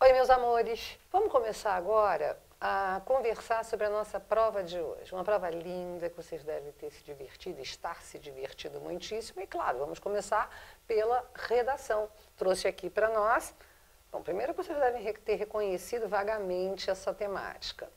Oi, meus amores. Vamos começar agora a conversar sobre a nossa prova de hoje. Uma prova linda que vocês devem ter se divertido, estar se divertindo muitíssimo. E, claro, vamos começar pela redação. Trouxe aqui para nós. Bom, primeiro vocês devem ter reconhecido vagamente essa temática.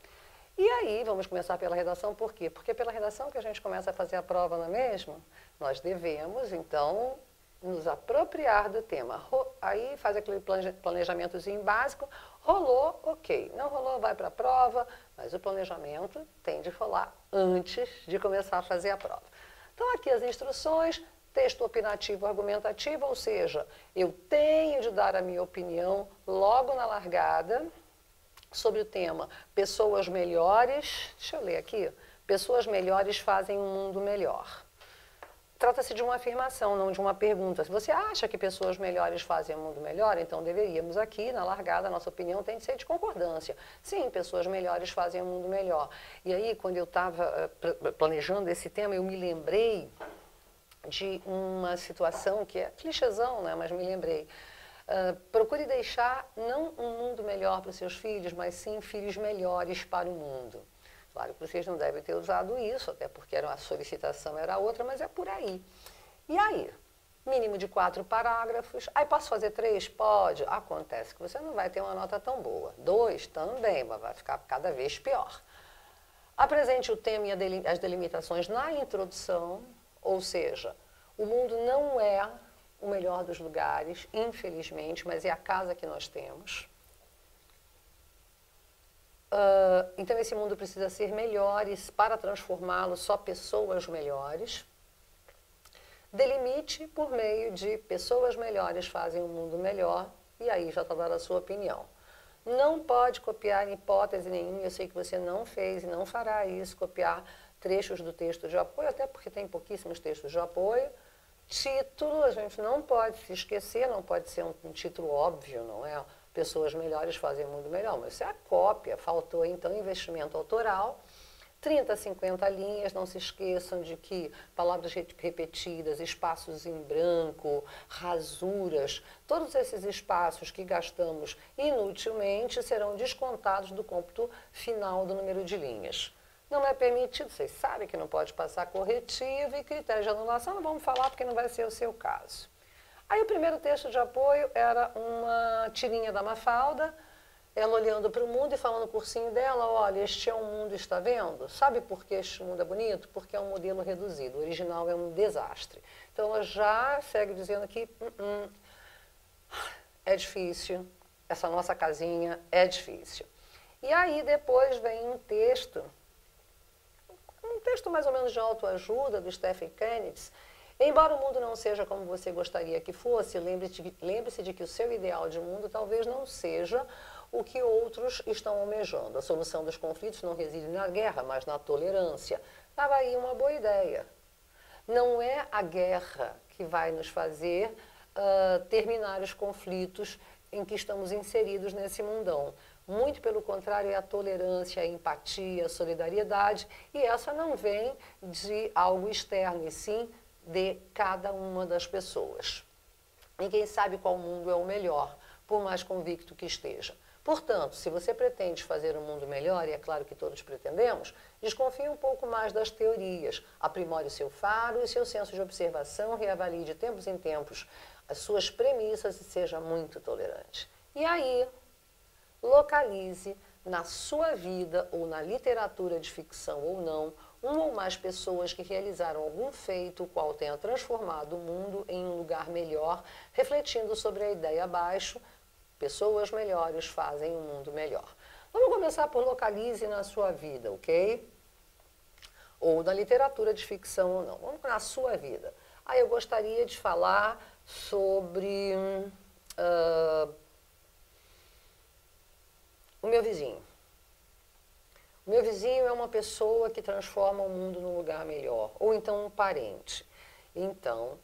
E aí, vamos começar pela redação, por quê? Porque pela redação que a gente começa a fazer a prova, não é mesmo? Nós devemos, então, nos apropriar do tema. Aí faz aquele planejamentozinho básico, rolou, ok. Não rolou, vai para a prova, mas o planejamento tem de rolar antes de começar a fazer a prova. Então, aqui as instruções, texto opinativo argumentativo, ou seja, eu tenho de dar a minha opinião logo na largada, sobre o tema pessoas melhores, deixa eu ler aqui, pessoas melhores fazem um mundo melhor. Trata-se de uma afirmação, não de uma pergunta. Se você acha que pessoas melhores fazem um mundo melhor, então deveríamos aqui, na largada, a nossa opinião tem de ser de concordância. Sim, pessoas melhores fazem um mundo melhor. E aí, quando eu estava planejando esse tema, eu me lembrei de uma situação que é clichêzão, né? Mas me lembrei. Procure deixar não um mundo melhor para os seus filhos, mas sim filhos melhores para o mundo. Claro que vocês não devem ter usado isso, até porque a solicitação era outra, mas é por aí. E aí? Mínimo de 4 parágrafos. Aí posso fazer 3? Pode. Acontece que você não vai ter uma nota tão boa. 2 também, mas vai ficar cada vez pior. Apresente o tema e as delimitações na introdução, ou seja, o mundo não é o melhor dos lugares, infelizmente, mas é a casa que nós temos. Então esse mundo precisa ser melhor e para transformá-lo só pessoas melhores. Delimite por meio de pessoas melhores fazem um mundo melhor e aí já está dando a sua opinião. Não pode copiar em hipótese nenhuma, eu sei que você não fez e não fará isso, copiar trechos do texto de apoio, até porque tem pouquíssimos textos de apoio. Título, a gente não pode se esquecer, não pode ser um título óbvio, não é? Pessoas melhores fazem o mundo melhor, mas isso é a cópia, faltou então investimento autoral. 30, 50 linhas, não se esqueçam de que palavras repetidas, espaços em branco, rasuras, todos esses espaços que gastamos inutilmente serão descontados do cômputo final do número de linhas. Não é permitido, vocês sabem que não pode passar corretivo e critério de anulação, não vamos falar porque não vai ser o seu caso. Aí o primeiro texto de apoio era uma tirinha da Mafalda, ela olhando para o mundo e falando no cursinho dela, olha, este é um mundo, está vendo? Sabe por que este mundo é bonito? Porque é um modelo reduzido, o original é um desastre. Então ela já segue dizendo que é difícil, essa nossa casinha é difícil. E aí depois vem um texto mais ou menos de autoajuda do Stephen Kennedy. Embora o mundo não seja como você gostaria que fosse, lembre-se de que o seu ideal de mundo talvez não seja o que outros estão almejando. A solução dos conflitos não reside na guerra, mas na tolerância. Estava aí uma boa ideia. Não é a guerra que vai nos fazer terminar os conflitos em que estamos inseridos nesse mundão. Muito pelo contrário, é a tolerância, a empatia, a solidariedade, e essa não vem de algo externo, e sim de cada uma das pessoas. Ninguém sabe qual mundo é o melhor, por mais convicto que esteja. Portanto, se você pretende fazer um mundo melhor, e é claro que todos pretendemos, desconfie um pouco mais das teorias, aprimore o seu faro e seu senso de observação, reavalie de tempos em tempos as suas premissas e seja muito tolerante. E aí, localize na sua vida ou na literatura de ficção ou não, uma ou mais pessoas que realizaram algum feito o qual tenha transformado o mundo em um lugar melhor, refletindo sobre a ideia abaixo, pessoas melhores fazem um mundo melhor. Vamos começar por localize na sua vida, ok? Ou na literatura de ficção ou não. Vamos na sua vida. Aí eu gostaria de falar sobre o meu vizinho. O meu vizinho é uma pessoa que transforma o mundo num lugar melhor, ou então um parente. Então,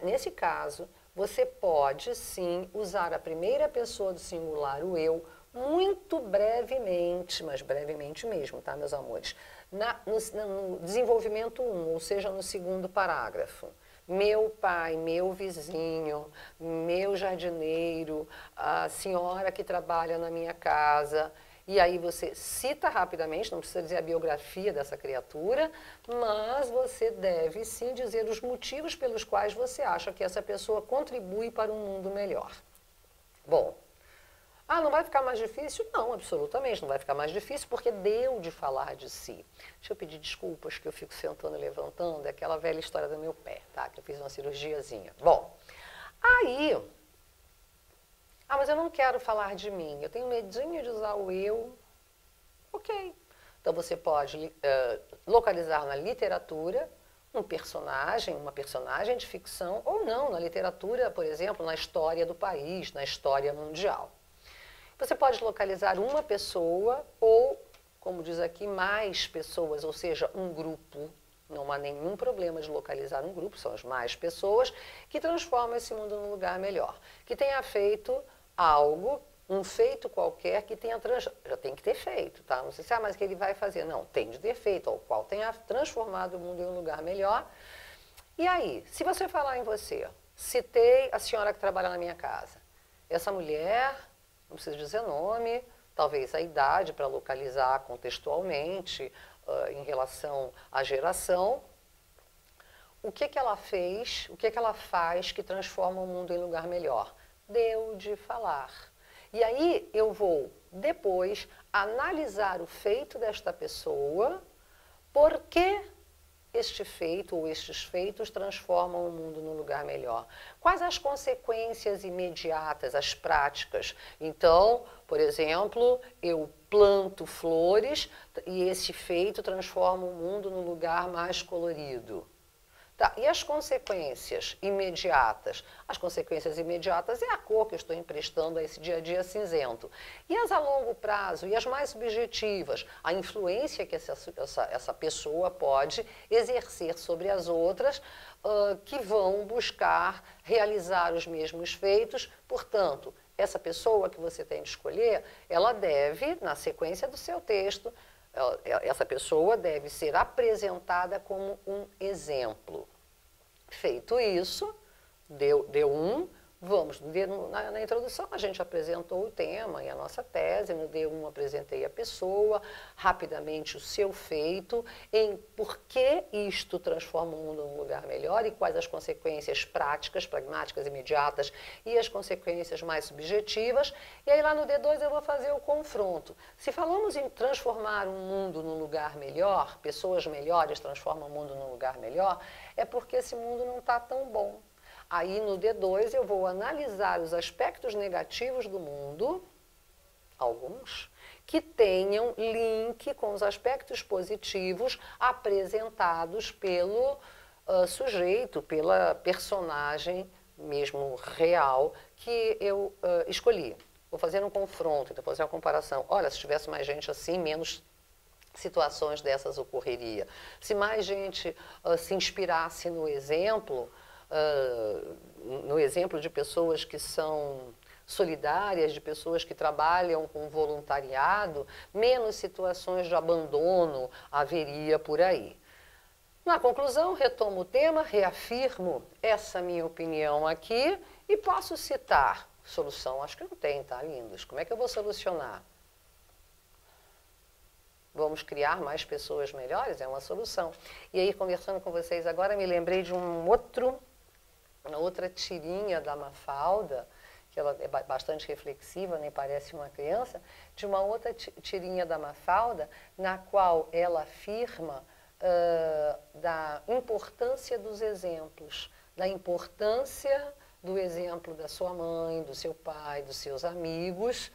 nesse caso, você pode sim usar a primeira pessoa do singular, o eu, muito brevemente, mas brevemente mesmo, tá, meus amores? No desenvolvimento 1, ou seja, no segundo parágrafo. meu pai, meu vizinho, meu jardineiro, a senhora que trabalha na minha casa. E aí você cita rapidamente, não precisa dizer a biografia dessa criatura, mas você deve sim dizer os motivos pelos quais você acha que essa pessoa contribui para um mundo melhor. Bom, não vai ficar mais difícil? Não, absolutamente não vai ficar mais difícil, porque deu de falar de si. Deixa eu pedir desculpas que eu fico sentando e levantando, é aquela velha história do meu pé, tá? Que eu fiz uma cirurgiazinha. Bom, aí... mas eu não quero falar de mim, eu tenho medinho de usar o eu. Ok. Então você pode localizar na literatura um personagem, uma personagem de ficção, ou não, na literatura, por exemplo, na história do país, na história mundial. Você pode localizar uma pessoa ou, como diz aqui, mais pessoas, ou seja, um grupo. Não há nenhum problema de localizar um grupo, são as mais pessoas que transformam esse mundo num lugar melhor. Que tenha feito algo, um feito qualquer que tenha já tem que ter feito, tá? Não sei se mas que ele vai fazer. Não, tem de ter feito, ao qual tenha transformado o mundo em um lugar melhor. E aí, se você falar em você, citei a senhora que trabalha na minha casa. Essa mulher, não preciso dizer nome, talvez a idade para localizar contextualmente em relação à geração. O que ela fez, o que ela faz que transforma o mundo em lugar melhor? Deu de falar. E aí eu vou, depois, analisar o feito desta pessoa, por que este feito ou estes feitos transformam o mundo num lugar melhor. Quais as consequências imediatas, as práticas? Então, por exemplo, eu planto flores e esse feito transforma o mundo num lugar mais colorido. Tá, e as consequências imediatas? As consequências imediatas é a cor que eu estou emprestando a esse dia a dia cinzento. E as a longo prazo, e as mais subjetivas? A influência que essa pessoa pode exercer sobre as outras que vão buscar realizar os mesmos feitos. Portanto, essa pessoa que você tem de escolher, ela deve, na sequência do seu texto, essa pessoa deve ser apresentada como um exemplo. Feito isso, deu vamos, na introdução a gente apresentou o tema e a nossa tese, no D1 apresentei a pessoa, rapidamente o seu feito, em por que isto transforma o mundo num lugar melhor e quais as consequências práticas, pragmáticas, imediatas e as consequências mais subjetivas. E aí lá no D2 eu vou fazer o confronto. Se falamos em transformar um mundo num lugar melhor, pessoas melhores transformam o mundo num lugar melhor, é porque esse mundo não está tão bom. Aí no D2 eu vou analisar os aspectos negativos do mundo, alguns, que tenham link com os aspectos positivos apresentados pelo sujeito, pela personagem mesmo real que eu escolhi. Vou fazer um confronto, então vou fazer uma comparação. Olha, se tivesse mais gente assim, menos situações dessas ocorreria. Se mais gente se inspirasse no exemplo de pessoas que são solidárias, de pessoas que trabalham com voluntariado, menos situações de abandono haveria por aí. Na conclusão, retomo o tema, reafirmo essa minha opinião aqui e posso citar solução. Acho que não tem, tá, lindos? Como é que eu vou solucionar? Vamos criar mais pessoas melhores? É uma solução. E aí, conversando com vocês agora, me lembrei de uma outra tirinha da Mafalda, que ela é bastante reflexiva, nem parece uma criança, de uma outra tirinha da Mafalda, na qual ela afirma da importância dos exemplos, da importância do exemplo da sua mãe, do seu pai, dos seus amigos,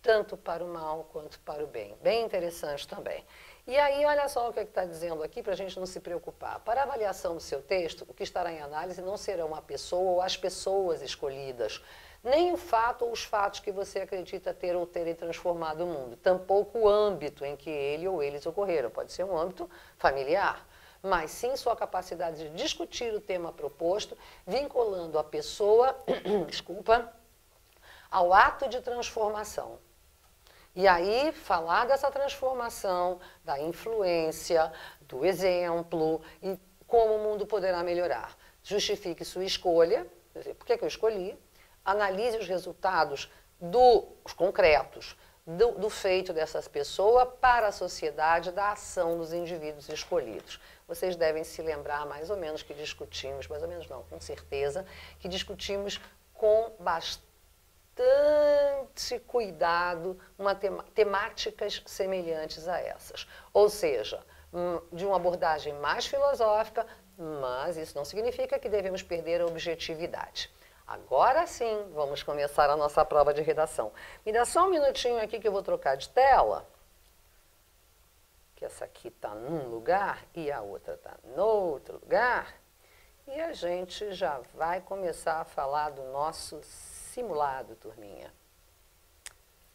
tanto para o mal quanto para o bem. Bem interessante também. E aí, olha só o que está dizendo aqui, para a gente não se preocupar. Para a avaliação do seu texto, o que estará em análise não serão a pessoa ou as pessoas escolhidas, nem o fato ou os fatos que você acredita ter ou terem transformado o mundo, tampouco o âmbito em que ele ou eles ocorreram. Pode ser um âmbito familiar, mas sim sua capacidade de discutir o tema proposto, vinculando a pessoa, desculpa, ao ato de transformação. E aí, falar dessa transformação, da influência, do exemplo e como o mundo poderá melhorar. Justifique sua escolha, quer dizer, por que eu escolhi, analise os resultados os concretos do feito dessas pessoas para a sociedade, da ação dos indivíduos escolhidos. Vocês devem se lembrar mais ou menos que discutimos, mais ou menos não, com certeza, que discutimos com bastante cuidado temáticas semelhantes a essas. Ou seja, de uma abordagem mais filosófica, mas isso não significa que devemos perder a objetividade. Agora sim, vamos começar a nossa prova de redação. Me dá só um minutinho aqui que eu vou trocar de tela. Que essa aqui está num lugar e a outra está no outro lugar. E a gente já vai começar a falar do nosso simulado, turminha.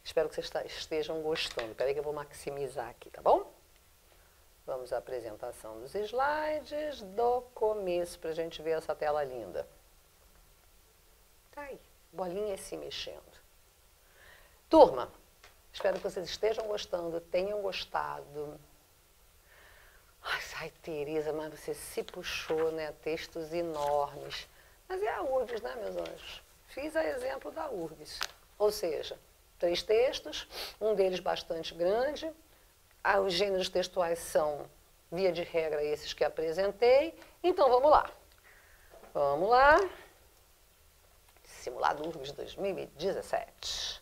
Espero que vocês estejam gostando. Espera aí que eu vou maximizar aqui, tá bom? Vamos à apresentação dos slides do começo para a gente ver essa tela linda. Tá aí, bolinha se mexendo. Turma, espero que vocês estejam gostando, tenham gostado. Ai, Tereza, mas você se puxou, né? Textos enormes. Mas é a URGS, né, meus anjos? Fiz a exemplo da URGS. Ou seja, 3 textos, um deles bastante grande. Os gêneros textuais são, via de regra, esses que apresentei. Então, vamos lá. Vamos lá. Simulado URGS 2017.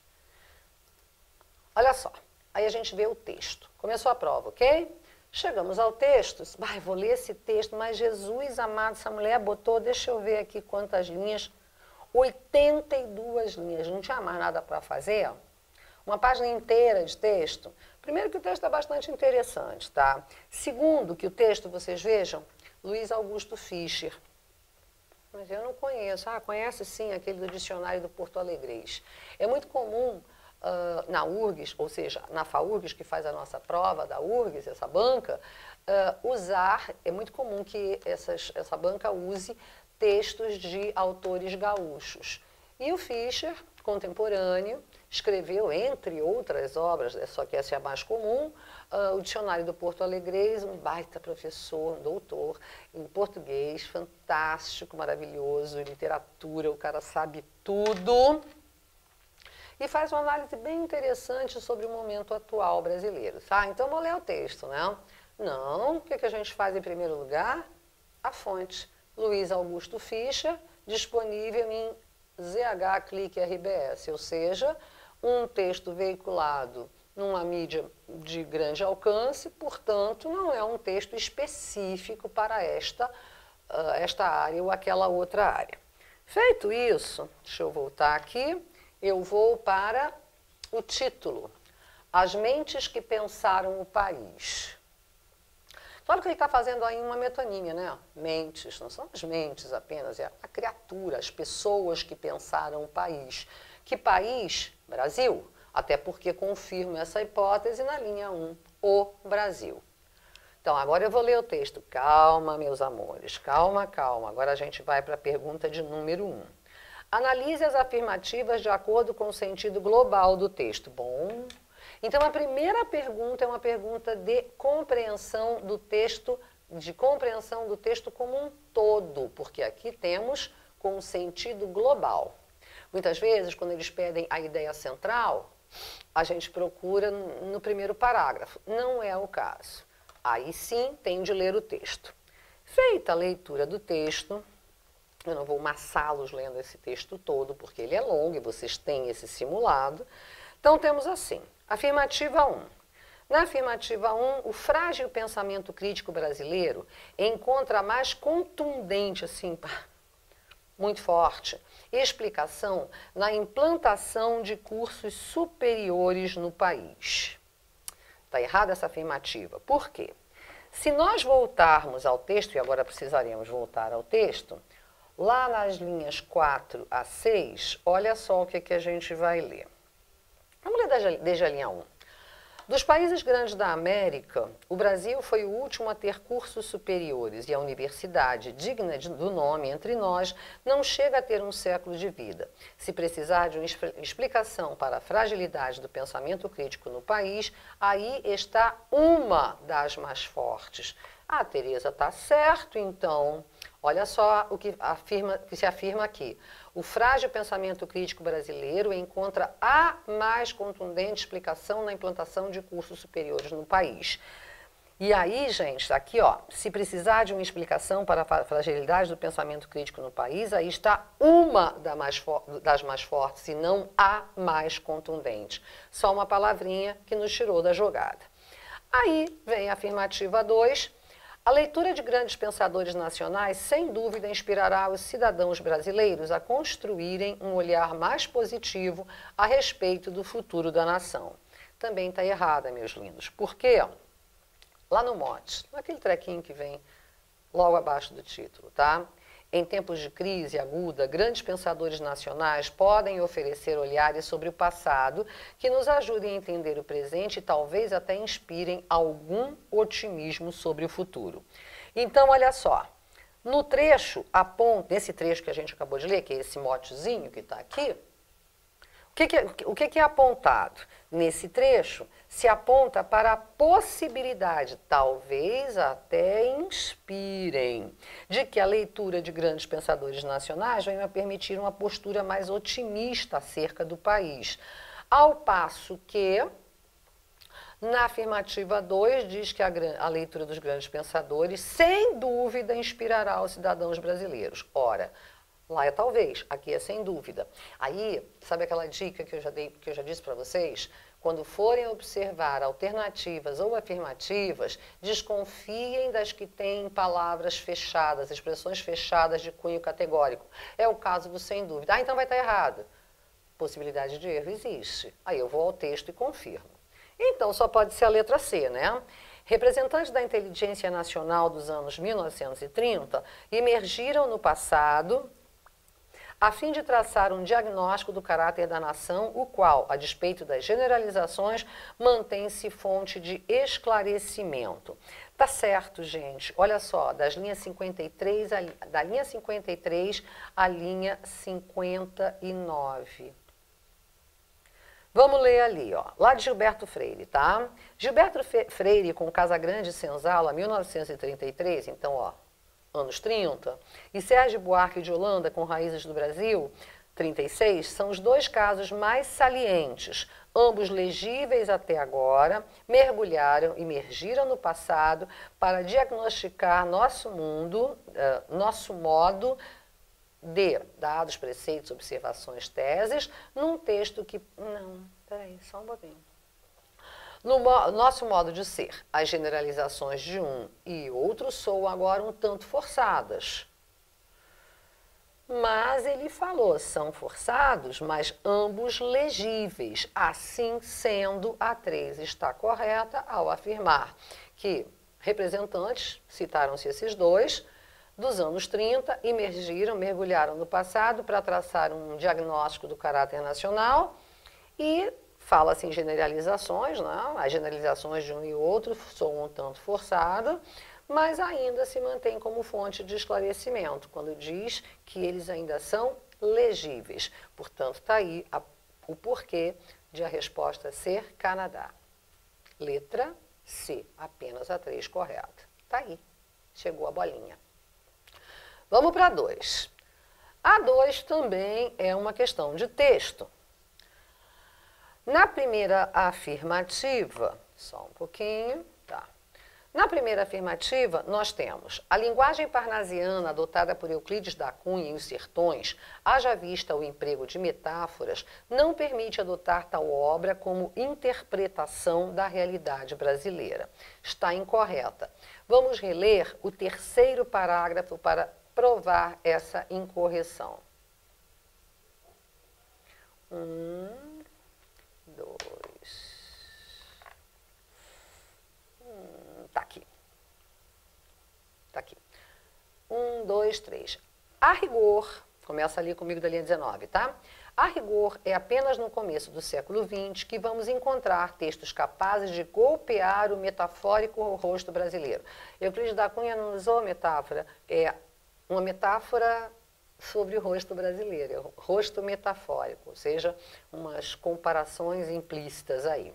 Olha só, aí a gente vê o texto. Começou a prova, ok? Chegamos ao texto, vou ler esse texto, mas Jesus amado, essa mulher botou, deixa eu ver aqui quantas linhas, 82 linhas, não tinha mais nada para fazer? Uma página inteira de texto. Primeiro que o texto é bastante interessante, tá? Segundo que o texto, vocês vejam, Luiz Augusto Fischer. Mas eu não conheço. Ah, conhece sim, aquele do dicionário do Porto Alegrês. É muito comum na URGS, ou seja, na FAURGS, que faz a nossa prova da URGS, essa banca, é muito comum que essa banca use textos de autores gaúchos. E o Fischer, contemporâneo, escreveu, entre outras obras, só que essa é a mais comum, o Dicionário do Porto Alegrês, um baita professor, um doutor em português, fantástico, maravilhoso, em literatura, o cara sabe tudo. E faz uma análise bem interessante sobre o momento atual brasileiro, tá? Então, vou ler o texto, né? Não, o que a gente faz em primeiro lugar? A fonte, Luiz Augusto Fischer, disponível em ZH Clique RBS, ou seja, um texto veiculado numa mídia de grande alcance, portanto, não é um texto específico para esta área ou aquela outra área. Feito isso, deixa eu voltar aqui, eu vou para o título, As Mentes que Pensaram o País. Claro que ele está fazendo aí uma metonímia, né? Mentes, não são as mentes apenas, é a criatura, as pessoas que pensaram o país. Que país? Brasil. Até porque confirmo essa hipótese na linha 1, o Brasil. Então, agora eu vou ler o texto. Calma, meus amores, calma, calma. Agora a gente vai para a pergunta de número 1. Analise as afirmativas de acordo com o sentido global do texto. Bom, então a primeira pergunta é uma pergunta de compreensão do texto, como um todo, porque aqui temos com o sentido global. Muitas vezes, quando eles pedem a ideia central, a gente procura no primeiro parágrafo. Não é o caso. Aí sim, tem de ler o texto. Feita a leitura do texto, eu não vou maçá-los lendo esse texto todo, porque ele é longo e vocês têm esse simulado. Então, temos assim, afirmativa 1. Na afirmativa 1, o frágil pensamento crítico brasileiro encontra a mais contundente, assim, muito forte, explicação na implantação de cursos superiores no país. Está errada essa afirmativa. Por quê? Se nós voltarmos ao texto, e agora precisaremos voltar ao texto, lá nas linhas 4 a 6, olha só o que a gente vai ler. Vamos ler desde a linha 1. Dos países grandes da América, o Brasil foi o último a ter cursos superiores e a universidade, digna do nome entre nós, não chega a ter um século de vida. Se precisar de uma explicação para a fragilidade do pensamento crítico no país, aí está uma das mais fortes. Ah, Tereza, tá certo, então. Olha só o que se afirma aqui. O frágil pensamento crítico brasileiro encontra a mais contundente explicação na implantação de cursos superiores no país. E aí, gente, aqui, ó, se precisar de uma explicação para a fragilidade do pensamento crítico no país, aí está uma das mais fortes, se não a mais contundente. Só uma palavrinha que nos tirou da jogada. Aí vem a afirmativa 2. A leitura de grandes pensadores nacionais, sem dúvida, inspirará os cidadãos brasileiros a construírem um olhar mais positivo a respeito do futuro da nação. Também está errada, meus lindos. Por quê? Lá no mote, naquele trequinho que vem logo abaixo do título, tá? Em tempos de crise aguda, grandes pensadores nacionais podem oferecer olhares sobre o passado que nos ajudem a entender o presente e talvez até inspirem algum otimismo sobre o futuro. Então, olha só, no trecho, nesse trecho que a gente acabou de ler, que é esse motezinho que está aqui, o que é apontado? Nesse trecho, se aponta para a possibilidade, talvez até inspirem, de que a leitura de grandes pensadores nacionais venha a permitir uma postura mais otimista acerca do país. Ao passo que, na afirmativa 2, diz que a leitura dos grandes pensadores, sem dúvida, inspirará os cidadãos brasileiros. Ora, lá é talvez, aqui é sem dúvida. Aí, sabe aquela dica que eu já disse para vocês? Quando forem observar alternativas ou afirmativas, desconfiem das que têm palavras fechadas, expressões fechadas de cunho categórico. É o caso do sem dúvida. Ah, então vai estar errado. Possibilidade de erro existe. Aí eu vou ao texto e confirmo. Então só pode ser a letra C, né? Representantes da inteligência nacional dos anos 1930 emergiram no passado a fim de traçar um diagnóstico do caráter da nação, o qual, a despeito das generalizações, mantém-se fonte de esclarecimento. Tá certo, gente. Olha só, da linha 53 à linha 59. Vamos ler ali, ó, lá de Gilberto Freire, tá? Gilberto Freire com Casagrande e Senzala, 1933, então, ó, anos 30, e Sérgio Buarque de Holanda, com Raízes do Brasil, 36, são os dois casos mais salientes. Ambos legíveis até agora, emergiram no passado para diagnosticar nosso mundo, nosso modo de, dados, preceitos, observações, teses, num texto que... Não, peraí, só um pouquinho. No nosso modo de ser, as generalizações de um e outro soam agora um tanto forçadas. Mas ele falou, são forçados, mas ambos legíveis. Assim sendo, a 3 está correta ao afirmar que representantes, citaram-se esses dois, dos anos 30, mergulharam no passado para traçar um diagnóstico do caráter nacional e fala-se em generalizações, né? As generalizações de um e outro soam um tanto forçadas, mas ainda se mantém como fonte de esclarecimento, quando diz que eles ainda são legíveis. Portanto, está aí o porquê de a resposta ser Canadá. Letra C, apenas a 3 correta. Está aí, chegou a bolinha. Vamos para a 2. A 2 também é uma questão de texto. Na primeira afirmativa, só um pouquinho, tá. Na primeira afirmativa, nós temos a linguagem parnasiana adotada por Euclides da Cunha em Os Sertões, haja vista o emprego de metáforas, não permite adotar tal obra como interpretação da realidade brasileira. Está incorreta. Vamos reler o terceiro parágrafo para provar essa incorreção. 2. Tá aqui. Tá aqui. 1, 2, 3. A rigor, começa ali comigo da linha 19, tá? A rigor, é apenas no começo do século XX que vamos encontrar textos capazes de golpear o metafórico rosto brasileiro. Euclides da Cunha não usou metáfora, é uma metáfora sobre o rosto brasileiro, rosto metafórico, ou seja, umas comparações implícitas aí.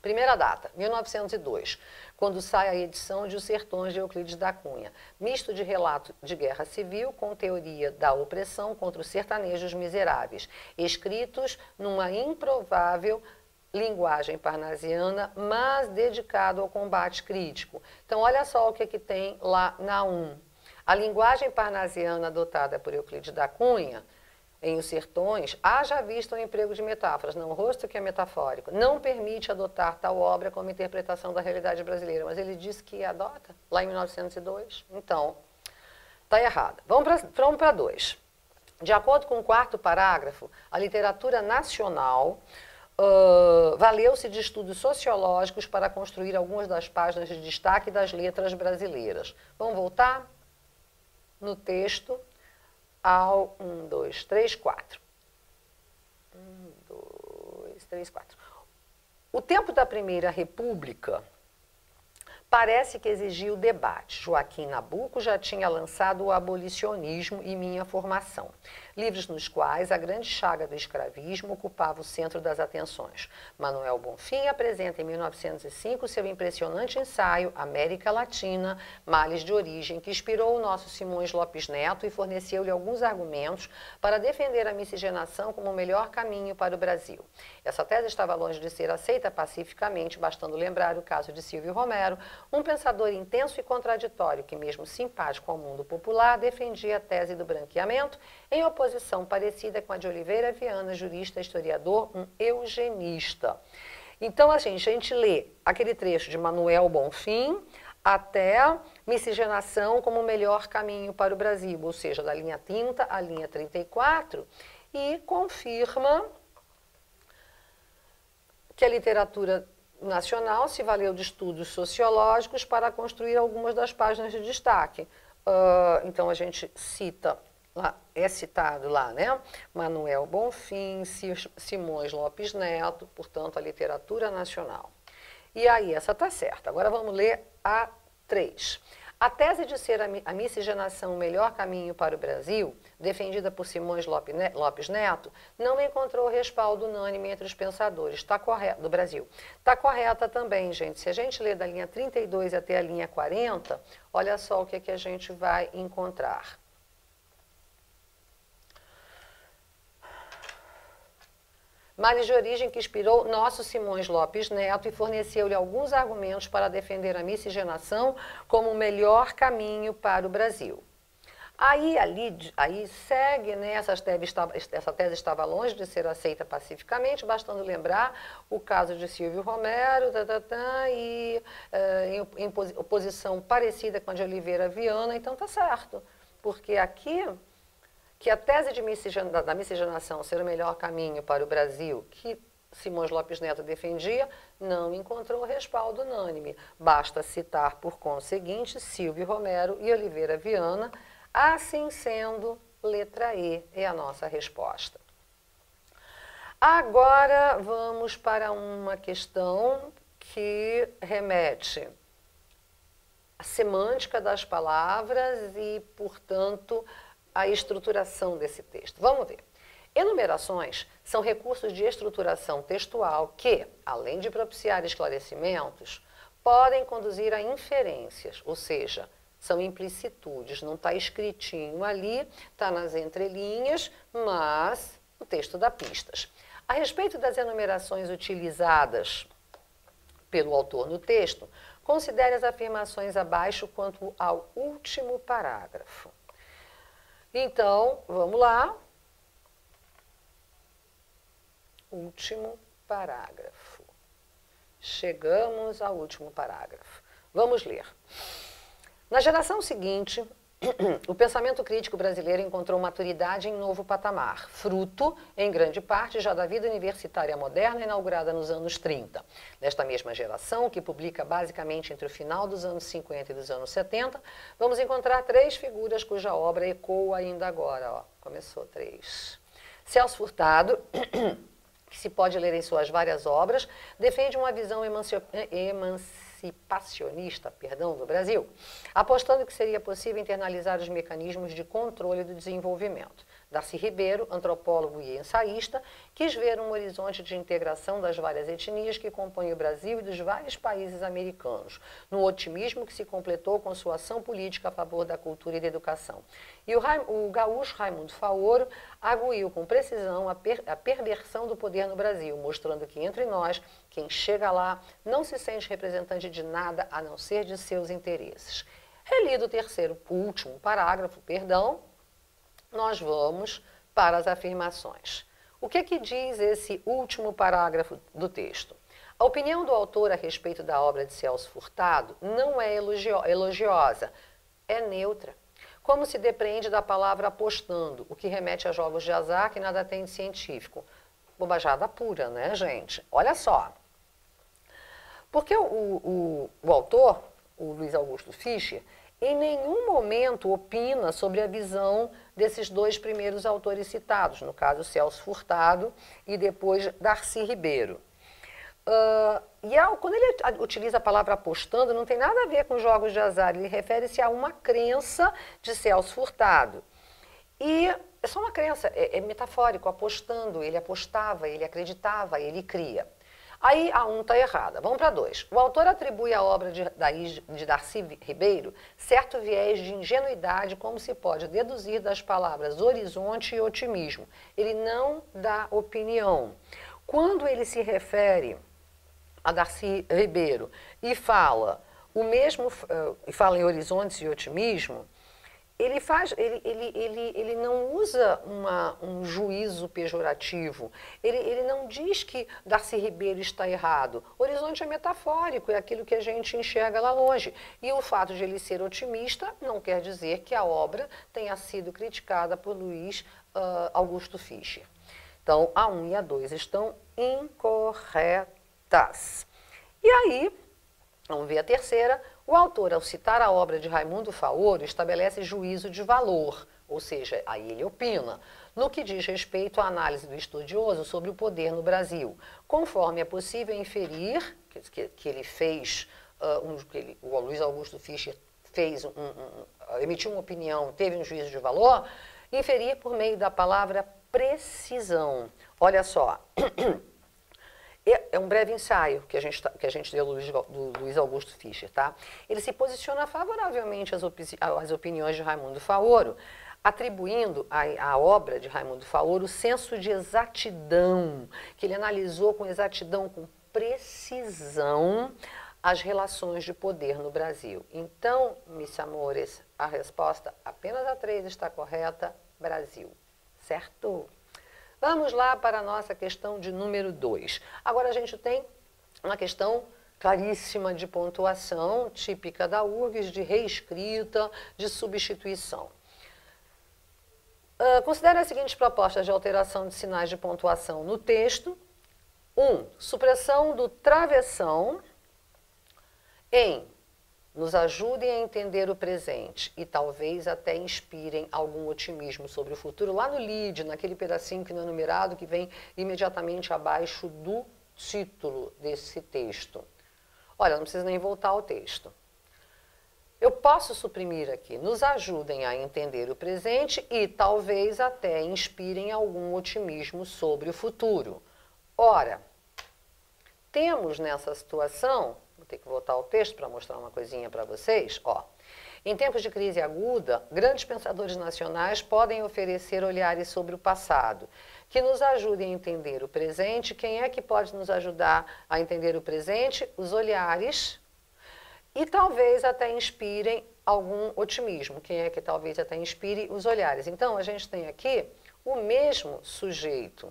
Primeira data, 1902. quando sai a edição de Os Sertões de Euclides da Cunha, misto de relato de guerra civil com teoria da opressão contra os sertanejos miseráveis, escritos numa improvável linguagem parnasiana, mas dedicado ao combate crítico. Então, olha só o que tem lá na 1. A linguagem parnasiana adotada por Euclides da Cunha, em Os Sertões, haja visto o emprego de metáforas, não o rosto que é metafórico, não permite adotar tal obra como interpretação da realidade brasileira, mas ele disse que adota, lá em 1902. Então, está errado. Vamos para 2. De acordo com o 4º parágrafo, a literatura nacional valeu-se de estudos sociológicos para construir algumas das páginas de destaque das letras brasileiras. Vamos voltar no texto ao 1, 2, 3, 4. 1, 2, 3, 4. O tempo da Primeira República parece que exigiu debate. Joaquim Nabuco já tinha lançado o Abolicionismo e Minha Formação, livros nos quais a grande chaga do escravismo ocupava o centro das atenções. Manuel Bonfim apresenta em 1905 seu impressionante ensaio América Latina, Males de Origem, que inspirou o nosso Simões Lopes Neto e forneceu-lhe alguns argumentos para defender a miscigenação como o melhor caminho para o Brasil. Essa tese estava longe de ser aceita pacificamente, bastando lembrar o caso de Silvio Romero, um pensador intenso e contraditório que, mesmo simpático ao mundo popular, defendia a tese do branqueamento em oposição parecida com a de Oliveira Viana, jurista, historiador, um eugenista. Então, assim, a gente lê aquele trecho de Manuel Bonfim até miscigenação como o melhor caminho para o Brasil, ou seja, da linha 30 à linha 34, e confirma que a literatura nacional se valeu de estudos sociológicos para construir algumas das páginas de destaque. Então, a gente cita, é citado lá, né? Manuel Bonfim, Simões Lopes Neto, portanto, a literatura nacional. E aí, essa está certa. Agora vamos ler a 3. A tese de ser a miscigenação o melhor caminho para o Brasil, defendida por Simões Lopes Neto, não encontrou respaldo unânime entre os pensadores do Brasil. Está correta também, gente. Se a gente ler da linha 32 até a linha 40, olha só o que a gente vai encontrar. Males de Origem que inspirou nosso Simões Lopes Neto e forneceu-lhe alguns argumentos para defender a miscigenação como o melhor caminho para o Brasil. Aí segue, né, essa tese estava longe de ser aceita pacificamente, bastando lembrar o caso de Silvio Romero, e em oposição parecida com a de Oliveira Viana, então tá certo, porque aqui que a tese da miscigenação ser o melhor caminho para o Brasil, que Simões Lopes Neto defendia, não encontrou respaldo unânime. Basta citar, por conseguinte, Silvio Romero e Oliveira Viana. Assim sendo, letra E é a nossa resposta. Agora vamos para uma questão que remete à semântica das palavras e, portanto, a estruturação desse texto. Vamos ver. Enumerações são recursos de estruturação textual que, além de propiciar esclarecimentos, podem conduzir a inferências, ou seja, são implicitudes, não está escritinho ali, está nas entrelinhas, mas o texto dá pistas. A respeito das enumerações utilizadas pelo autor no texto, considere as afirmações abaixo quanto ao último parágrafo. Então, vamos lá. Último parágrafo. Chegamos ao último parágrafo. Vamos ler. Na geração seguinte, o pensamento crítico brasileiro encontrou maturidade em novo patamar, fruto, em grande parte, já da vida universitária moderna inaugurada nos anos 30. Nesta mesma geração, que publica basicamente entre o final dos anos 50 e dos anos 70, vamos encontrar 3 figuras cuja obra ecoa ainda agora. Ó, começou 3. Celso Furtado, que se pode ler em suas várias obras, defende uma visão emancipacionista do Brasil, apostando que seria possível internalizar os mecanismos de controle do desenvolvimento. Darcy Ribeiro, antropólogo e ensaísta, quis ver um horizonte de integração das várias etnias que compõem o Brasil e dos vários países americanos, no otimismo que se completou com sua ação política a favor da cultura e da educação. E o gaúcho Raimundo Faoro arguiu com precisão a perversão do poder no Brasil, mostrando que entre nós, quem chega lá não se sente representante de nada a não ser de seus interesses. Relido o último parágrafo, nós vamos para as afirmações. O que diz esse último parágrafo do texto? A opinião do autor a respeito da obra de Celso Furtado não é elogiosa, é neutra. Como se depreende da palavra apostando, o que remete a jogos de azar que nada tem de científico. Bobajada pura, né, gente? Olha só. Porque o autor, o Luiz Augusto Fischer, em nenhum momento opina sobre a visão desses dois primeiros autores citados, no caso Celso Furtado e depois Darcy Ribeiro. Quando ele utiliza a palavra apostando, não tem nada a ver com jogos de azar, ele refere-se a uma crença de Celso Furtado. E é só uma crença, é metafórico, apostando, ele apostava, ele acreditava, ele cria. Aí a 1 está errada. Vamos para 2. O autor atribui à obra de Darcy Ribeiro certo viés de ingenuidade, como se pode deduzir das palavras horizonte e otimismo. Ele não dá opinião. Quando ele se refere a Darcy Ribeiro e fala em horizontes e otimismo, ele não usa um juízo pejorativo, ele não diz que Darcy Ribeiro está errado. Horizonte é metafórico, é aquilo que a gente enxerga lá longe. E o fato de ele ser otimista não quer dizer que a obra tenha sido criticada por Luiz Augusto Fischer. Então, a 1 e a 2 estão incorretas. E aí, vamos ver a terceira. O autor, ao citar a obra de Raimundo Faoro, estabelece juízo de valor, ou seja, aí ele opina, no que diz respeito à análise do estudioso sobre o poder no Brasil, conforme é possível inferir, que ele fez, o Luiz Augusto Fischer emitiu uma opinião, teve um juízo de valor, inferir por meio da palavra precisão. Olha só. É um breve ensaio que a gente deu do Luiz Augusto Fischer, tá? Ele se posiciona favoravelmente às opiniões de Raimundo Faoro, atribuindo à obra de Raimundo Faoro o senso de exatidão, que ele analisou com exatidão, com precisão, as relações de poder no Brasil. Então, meus amores, a resposta apenas a 3 está correta, Brasil. Certo? Vamos lá para a nossa questão de número 2. Agora a gente tem uma questão claríssima de pontuação, típica da URGS, de reescrita, de substituição. Considere as seguintes propostas de alteração de sinais de pontuação no texto. 1. Supressão do travessão em nos ajudem a entender o presente e talvez até inspirem algum otimismo sobre o futuro. Lá no lead, naquele pedacinho que não é numerado, que vem imediatamente abaixo do título desse texto. Olha, não precisa nem voltar ao texto. Eu posso suprimir aqui, nos ajudem a entender o presente e talvez até inspirem algum otimismo sobre o futuro. Ora, temos nessa situação... Vou ter que voltar ao texto para mostrar uma coisinha para vocês. Ó, em tempos de crise aguda, grandes pensadores nacionais podem oferecer olhares sobre o passado, que nos ajudem a entender o presente. Quem é que pode nos ajudar a entender o presente? Os olhares. E talvez até inspirem algum otimismo. Quem é que talvez até inspire? Os olhares. Então, a gente tem aqui o mesmo sujeito.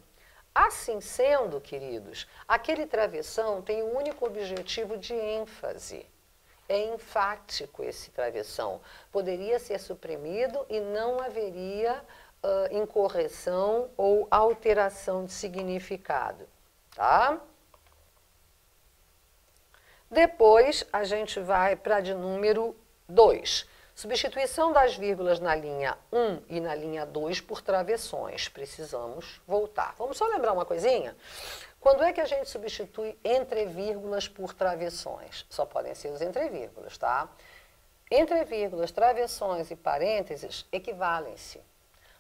Assim sendo, queridos, aquele travessão tem o único objetivo de ênfase. É enfático esse travessão. Poderia ser suprimido e não haveria incorreção ou alteração de significado. Tá? Depois, a gente vai para a de número 2. Substituição das vírgulas na linha 1 e na linha 2 por travessões. Precisamos voltar. Vamos só lembrar uma coisinha? Quando é que a gente substitui entre vírgulas por travessões? Só podem ser os entre vírgulas, tá? Entre vírgulas, travessões e parênteses equivalem-se.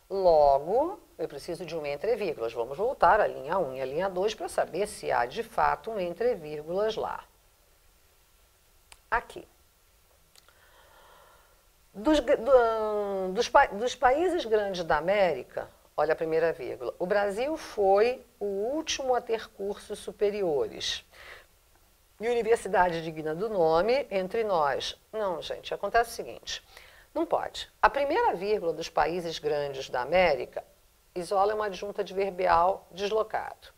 Logo, eu preciso de uma entre vírgulas. Vamos voltar à linha 1 e à linha 2 para saber se há de fato um entre vírgulas lá. Aqui. Dos países grandes da América, olha a primeira vírgula, o Brasil foi o último a ter cursos superiores. E universidade digna do nome entre nós. Não, gente, acontece o seguinte, não pode. A primeira vírgula dos países grandes da América isola uma adjunta adverbial deslocado.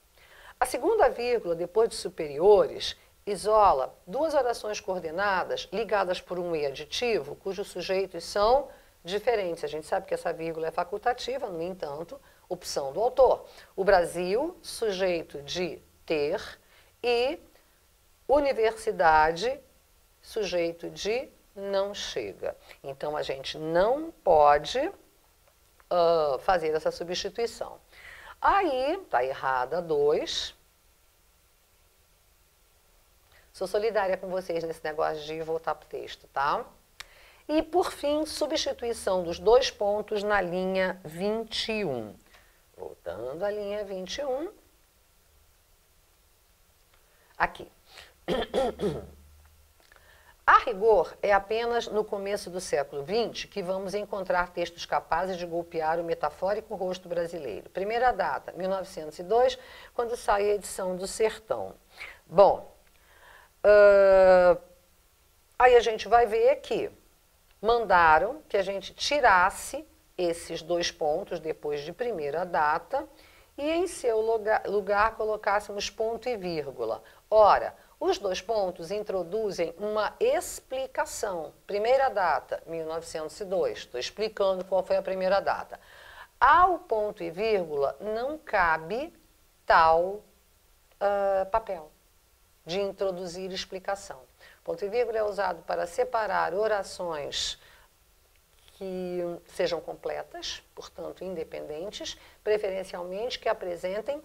A segunda vírgula, depois de superiores, isola duas orações coordenadas ligadas por um e aditivo, cujos sujeitos são diferentes. A gente sabe que essa vírgula é facultativa, no entanto, opção do autor. O Brasil, sujeito de ter, e universidade, sujeito de não chega. Então, a gente não pode fazer essa substituição. Aí, está errada 2. Sou solidária com vocês nesse negócio de voltar para o texto, tá? E, por fim, substituição dos 2 pontos na linha 21. Voltando à linha 21. Aqui. A rigor, é apenas no começo do século XX que vamos encontrar textos capazes de golpear o metafórico rosto brasileiro. Primeira data, 1902, quando sai a edição do Sertão. Bom, aí a gente vai ver que mandaram que a gente tirasse esses 2 pontos depois de primeira data e em seu lugar colocássemos ponto e vírgula. Ora, os 2 pontos introduzem uma explicação. Primeira data, 1902. Estou explicando qual foi a primeira data. Ao ponto e vírgula não cabe tal papel de introduzir explicação. Ponto e vírgula é usado para separar orações que sejam completas, portanto independentes, preferencialmente que apresentem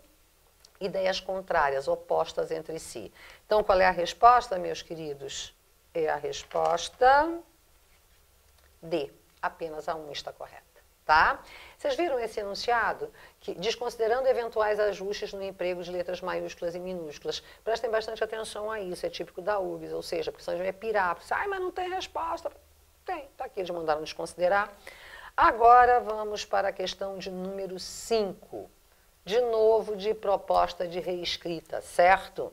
ideias contrárias, opostas entre si. Então, qual é a resposta, meus queridos? É a resposta D. Apenas a 1 está correta, tá? Vocês viram esse enunciado? Que, desconsiderando eventuais ajustes no emprego de letras maiúsculas e minúsculas, prestem bastante atenção a isso, é típico da URGS, ou seja, porque senão a gente vai pirar, ai, mas não tem resposta. Tem, tá aqui, eles mandaram desconsiderar. Agora, vamos para a questão de número 5. De novo, de proposta de reescrita, certo?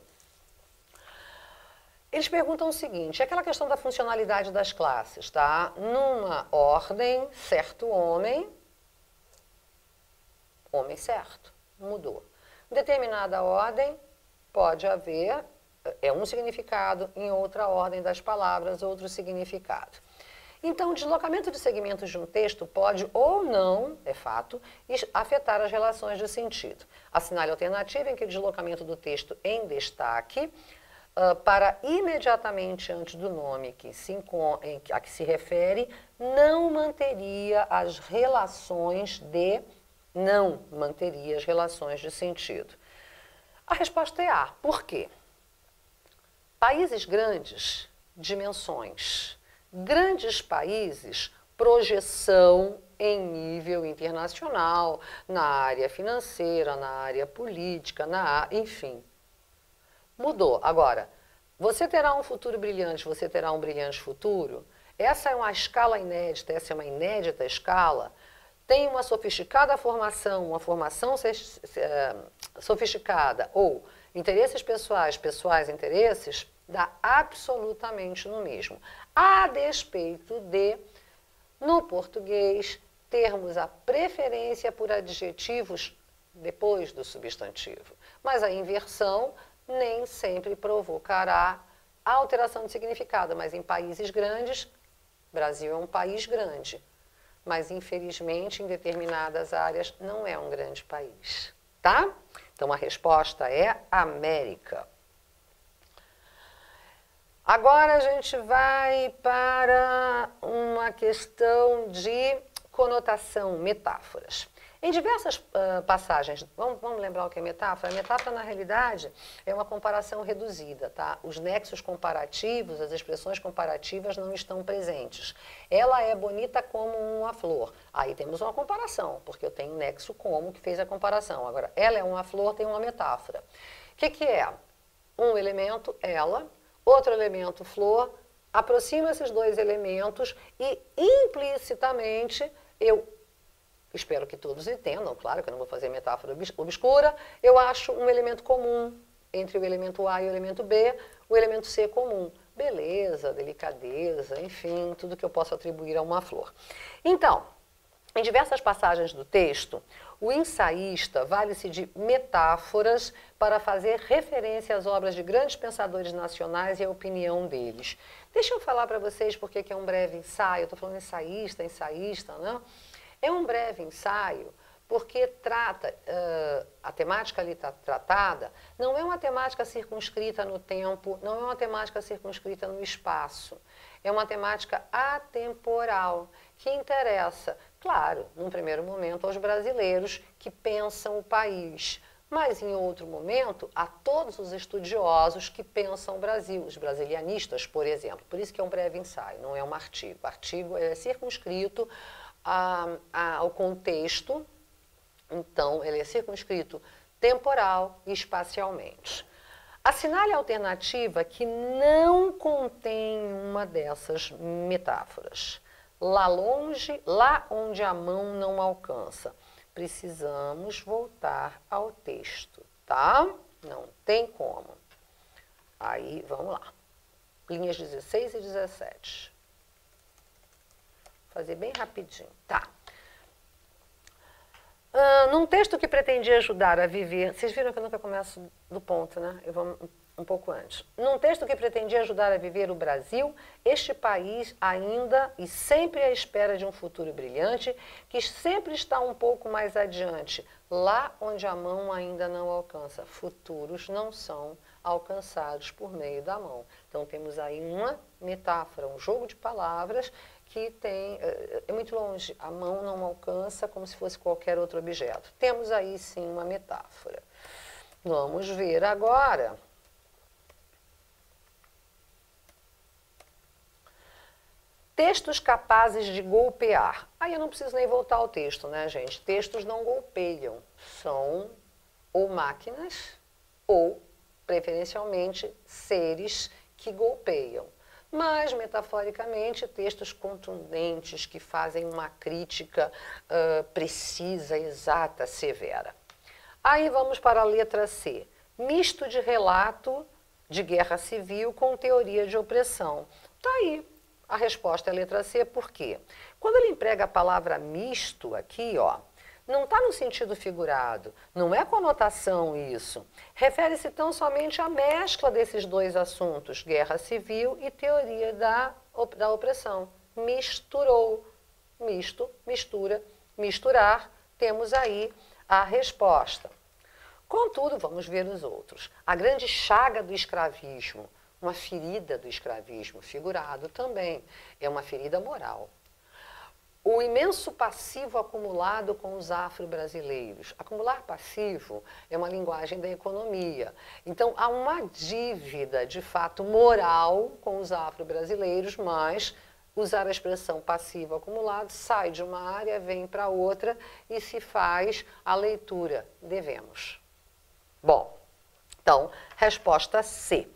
Eles perguntam o seguinte, é aquela questão da funcionalidade das classes, tá? Numa ordem, certo homem certo, mudou. Em determinada ordem, pode haver, um significado, em outra ordem das palavras, outro significado. Então, o deslocamento de segmentos de um texto pode ou não, é fato, afetar as relações de sentido. Assinale a alternativa em que o deslocamento do texto em destaque para imediatamente antes do nome a que se refere, não manteria as relações de sentido. A resposta é A. Por quê? Países grandes, dimensões. Grandes países, projeção em nível internacional, na área financeira, na área política, enfim. Mudou. Agora, você terá um futuro brilhante, você terá um brilhante futuro. Essa é uma escala inédita, essa é uma inédita escala. Tem uma sofisticada formação, uma formação sofisticada, ou interesses pessoais interesses, dá absolutamente no mesmo. A despeito de, no português, termos a preferência por adjetivos depois do substantivo. Mas a inversão nem sempre provocará alteração de significado. Mas em países grandes, Brasil é um país grande, mas infelizmente em determinadas áreas não é um grande país, tá? Então a resposta é América. Agora a gente vai para uma questão de conotação, metáforas. Em diversas passagens, vamos lembrar o que é metáfora? A metáfora, na realidade, é uma comparação reduzida, tá? Os nexos comparativos, as expressões comparativas não estão presentes. Ela é bonita como uma flor. Aí temos uma comparação, porque eu tenho nexo como que fez a comparação. Agora, ela é uma flor, tem uma metáfora. O que é? Um elemento, ela, outro elemento, flor, aproximo esses dois elementos e implicitamente eu espero que todos entendam, claro que eu não vou fazer metáfora obscura, eu acho um elemento comum entre o elemento A e o elemento B, o elemento C comum. Beleza, delicadeza, enfim, tudo que eu posso atribuir a uma flor. Então, em diversas passagens do texto, o ensaísta vale-se de metáforas para fazer referência às obras de grandes pensadores nacionais e à opinião deles. Deixa eu falar para vocês por que é um breve ensaio. Eu estou falando ensaísta, né? É um breve ensaio porque trata, a temática ali tratada não é uma temática circunscrita no tempo, não é uma temática circunscrita no espaço. É uma temática atemporal, que interessa, claro, num primeiro momento, aos brasileiros que pensam o país, mas em outro momento, a todos os estudiosos que pensam o Brasil, os brasilianistas, por exemplo. Por isso que é um breve ensaio, não é um artigo. O artigo é circunscrito ao contexto, então ele é circunscrito temporal e espacialmente. Assinale a alternativa que não contém uma dessas metáforas. Lá longe, lá onde a mão não alcança. Precisamos voltar ao texto, tá? Não tem como. Aí, vamos lá. Linhas 16 e 17. Vou fazer bem rapidinho, tá? Num texto que pretendia ajudar a viver... Vocês viram que eu nunca começo do ponto, né? Eu vou um pouco antes. Num texto que pretendia ajudar a viver o Brasil, este país ainda e sempre à espera de um futuro brilhante, que sempre está um pouco mais adiante, lá onde a mão ainda não alcança. Futuros não são alcançados por meio da mão. Então temos aí uma metáfora, um jogo de palavras que é muito longe, a mão não alcança como se fosse qualquer outro objeto. Temos aí sim uma metáfora. Vamos ver agora. Textos capazes de golpear. Aí eu não preciso nem voltar ao texto, né, gente? Textos não golpeiam, são ou máquinas ou, preferencialmente, seres que golpeiam. Mas, metaforicamente, textos contundentes que fazem uma crítica precisa, exata, severa. Aí vamos para a letra C. Misto de relato de guerra civil com teoria de opressão. Tá aí. A resposta é a letra C, por quê? Quando ele emprega a palavra misto aqui, ó, não está no sentido figurado, não é conotação isso. Refere-se tão somente à mescla desses dois assuntos, guerra civil e teoria da opressão. Misturou. Misto, mistura, misturar, temos aí a resposta. Contudo, vamos ver os outros. A grande chaga do escravismo, uma ferida do escravismo, figurado também, é uma ferida moral. O imenso passivo acumulado com os afro-brasileiros. Acumular passivo é uma linguagem da economia. Então, há uma dívida, de fato, moral com os afro-brasileiros, mas usar a expressão passivo acumulado sai de uma área, vem para outra e se faz a leitura. Devemos. Bom, então, resposta C.